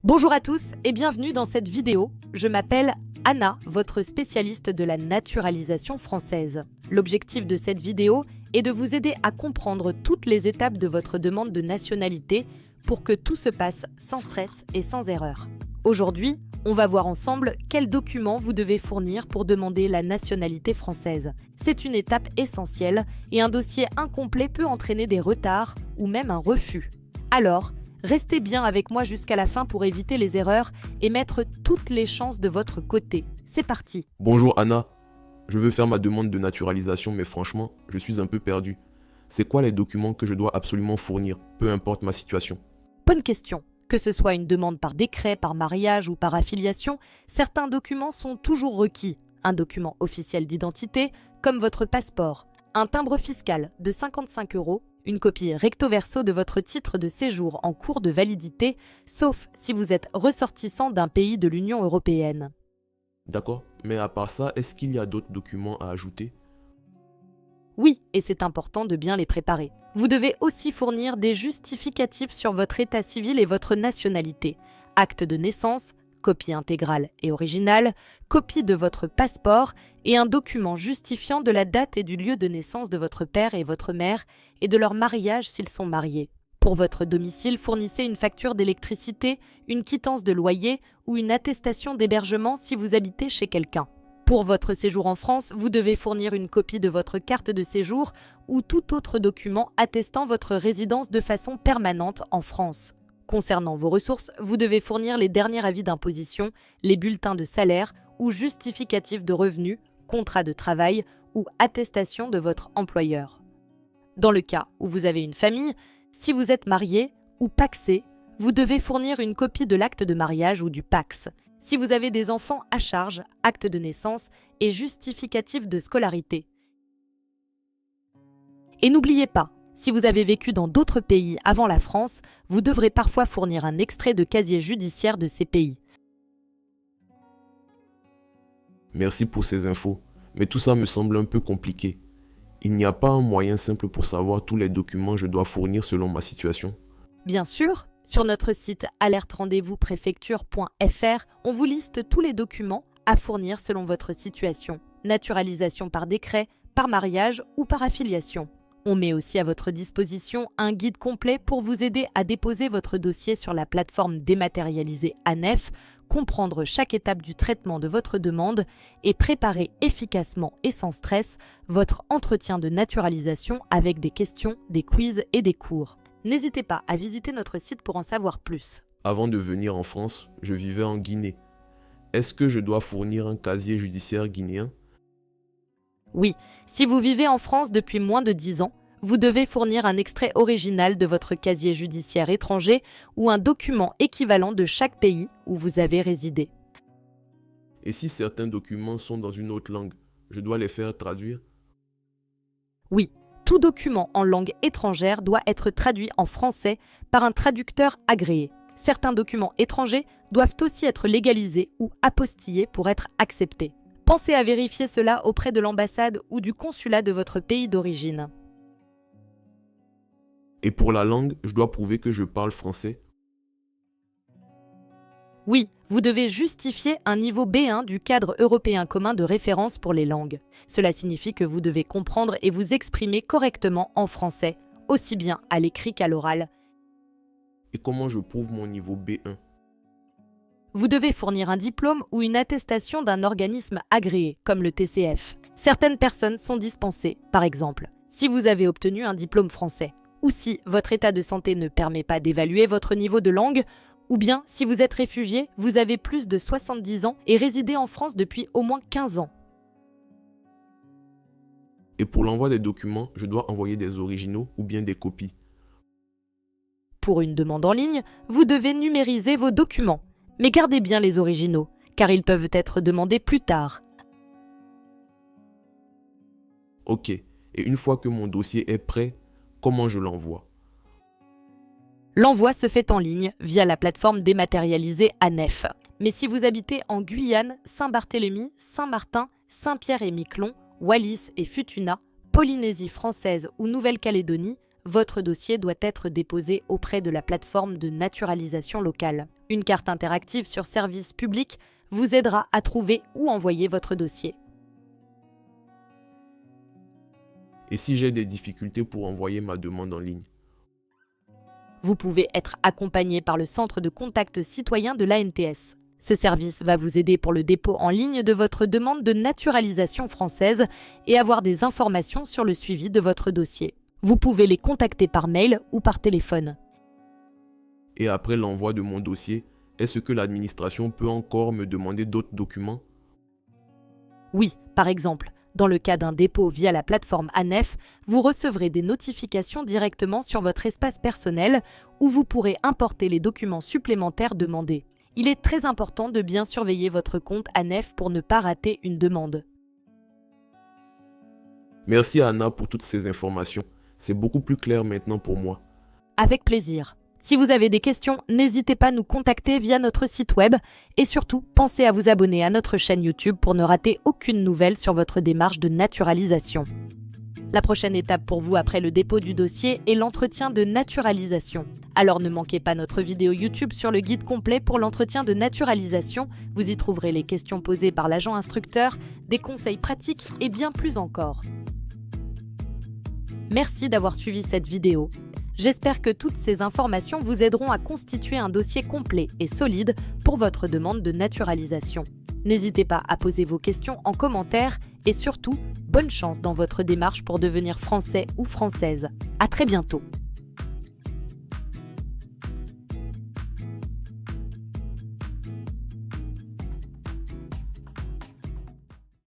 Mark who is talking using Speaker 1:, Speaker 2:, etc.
Speaker 1: Bonjour à tous et bienvenue dans cette vidéo. Je m'appelle Anna, votre spécialiste de la naturalisation française. L'objectif de cette vidéo est de vous aider à comprendre toutes les étapes de votre demande de nationalité pour que tout se passe sans stress et sans erreur. Aujourd'hui, on va voir ensemble quels documents vous devez fournir pour demander la nationalité française. C'est une étape essentielle et un dossier incomplet peut entraîner des retards ou même un refus. Alors, restez bien avec moi jusqu'à la fin pour éviter les erreurs et mettre toutes les chances de votre côté. C'est parti.
Speaker 2: Bonjour Anna, je veux faire ma demande de naturalisation mais franchement, je suis un peu perdu. C'est quoi les documents que je dois absolument fournir, peu importe ma situation?
Speaker 1: Bonne question. Que ce soit une demande par décret, par mariage ou par affiliation, certains documents sont toujours requis. Un document officiel d'identité, comme votre passeport, un timbre fiscal de 55 €, une copie recto-verso de votre titre de séjour en cours de validité, sauf si vous êtes ressortissant d'un pays de l'Union européenne.
Speaker 2: D'accord, mais à part ça, est-ce qu'il y a d'autres documents à ajouter?
Speaker 1: Oui, et c'est important de bien les préparer. Vous devez aussi fournir des justificatifs sur votre état civil et votre nationalité. Acte de naissance, copie intégrale et originale, copie de votre passeport et un document justifiant de la date et du lieu de naissance de votre père et votre mère et de leur mariage s'ils sont mariés. Pour votre domicile, fournissez une facture d'électricité, une quittance de loyer ou une attestation d'hébergement si vous habitez chez quelqu'un. Pour votre séjour en France, vous devez fournir une copie de votre carte de séjour ou tout autre document attestant votre résidence de façon permanente en France. Concernant vos ressources, vous devez fournir les derniers avis d'imposition, les bulletins de salaire ou justificatifs de revenus, contrat de travail ou attestation de votre employeur. Dans le cas où vous avez une famille, si vous êtes marié ou pacsé, vous devez fournir une copie de l'acte de mariage ou du PACS. Si vous avez des enfants à charge, acte de naissance et justificatif de scolarité. Et n'oubliez pas, si vous avez vécu dans d'autres pays avant la France, vous devrez parfois fournir un extrait de casier judiciaire de ces pays.
Speaker 2: Merci pour ces infos, mais tout ça me semble un peu compliqué. Il n'y a pas un moyen simple pour savoir tous les documents que je dois fournir selon ma situation?
Speaker 1: Bien sûr, sur notre site alerterendez-vous-préfecture.fr, on vous liste tous les documents à fournir selon votre situation. Naturalisation par décret, par mariage ou par affiliation. On met aussi à votre disposition un guide complet pour vous aider à déposer votre dossier sur la plateforme dématérialisée ANEF, comprendre chaque étape du traitement de votre demande et préparer efficacement et sans stress votre entretien de naturalisation avec des questions, des quiz et des cours. N'hésitez pas à visiter notre site pour en savoir plus.
Speaker 2: Avant de venir en France, je vivais en Guinée. Est-ce que je dois fournir un casier judiciaire guinéen?
Speaker 1: Oui, si vous vivez en France depuis moins de 10 ans, vous devez fournir un extrait original de votre casier judiciaire étranger ou un document équivalent de chaque pays où vous avez résidé.
Speaker 2: Et si certains documents sont dans une autre langue, je dois les faire traduire?
Speaker 1: Oui, tout document en langue étrangère doit être traduit en français par un traducteur agréé. Certains documents étrangers doivent aussi être légalisés ou apostillés pour être acceptés. Pensez à vérifier cela auprès de l'ambassade ou du consulat de votre pays d'origine.
Speaker 2: Et pour la langue, je dois prouver que je parle français?
Speaker 1: Oui, vous devez justifier un niveau B1 du cadre européen commun de référence pour les langues. Cela signifie que vous devez comprendre et vous exprimer correctement en français, aussi bien à l'écrit qu'à l'oral.
Speaker 2: Et comment je prouve mon niveau B1?
Speaker 1: Vous devez fournir un diplôme ou une attestation d'un organisme agréé, comme le TCF. Certaines personnes sont dispensées, par exemple, si vous avez obtenu un diplôme français, ou si votre état de santé ne permet pas d'évaluer votre niveau de langue, ou bien si vous êtes réfugié, vous avez plus de 70 ans et résidez en France depuis au moins 15 ans.
Speaker 2: Et pour l'envoi des documents, je dois envoyer des originaux ou bien des copies?
Speaker 1: Pour une demande en ligne, vous devez numériser vos documents. Mais gardez bien les originaux, car ils peuvent être demandés plus tard.
Speaker 2: Ok, et une fois que mon dossier est prêt, comment je l'envoie?
Speaker 1: L'envoi se fait en ligne via la plateforme dématérialisée ANEF. Mais si vous habitez en Guyane, Saint-Barthélemy, Saint-Martin, Saint-Pierre-et-Miquelon, Wallis et Futuna, Polynésie française ou Nouvelle-Calédonie, votre dossier doit être déposé auprès de la plateforme de naturalisation locale. Une carte interactive sur Service public vous aidera à trouver ou envoyer votre dossier.
Speaker 2: Et si j'ai des difficultés pour envoyer ma demande en ligne?
Speaker 1: Vous pouvez être accompagné par le centre de contact citoyen de l'ANTS. Ce service va vous aider pour le dépôt en ligne de votre demande de naturalisation française et avoir des informations sur le suivi de votre dossier. Vous pouvez les contacter par mail ou par téléphone.
Speaker 2: Et après l'envoi de mon dossier, est-ce que l'administration peut encore me demander d'autres documents?
Speaker 1: Oui, par exemple, dans le cas d'un dépôt via la plateforme ANEF, vous recevrez des notifications directement sur votre espace personnel où vous pourrez importer les documents supplémentaires demandés. Il est très important de bien surveiller votre compte ANEF pour ne pas rater une demande.
Speaker 2: Merci Anna pour toutes ces informations. C'est beaucoup plus clair maintenant pour moi.
Speaker 1: Avec plaisir. Si vous avez des questions, n'hésitez pas à nous contacter via notre site web et surtout, pensez à vous abonner à notre chaîne YouTube pour ne rater aucune nouvelle sur votre démarche de naturalisation. La prochaine étape pour vous après le dépôt du dossier est l'entretien de naturalisation. Alors ne manquez pas notre vidéo YouTube sur le guide complet pour l'entretien de naturalisation. Vous y trouverez les questions posées par l'agent instructeur, des conseils pratiques et bien plus encore. Merci d'avoir suivi cette vidéo. J'espère que toutes ces informations vous aideront à constituer un dossier complet et solide pour votre demande de naturalisation. N'hésitez pas à poser vos questions en commentaire et surtout, bonne chance dans votre démarche pour devenir français ou française. À très bientôt.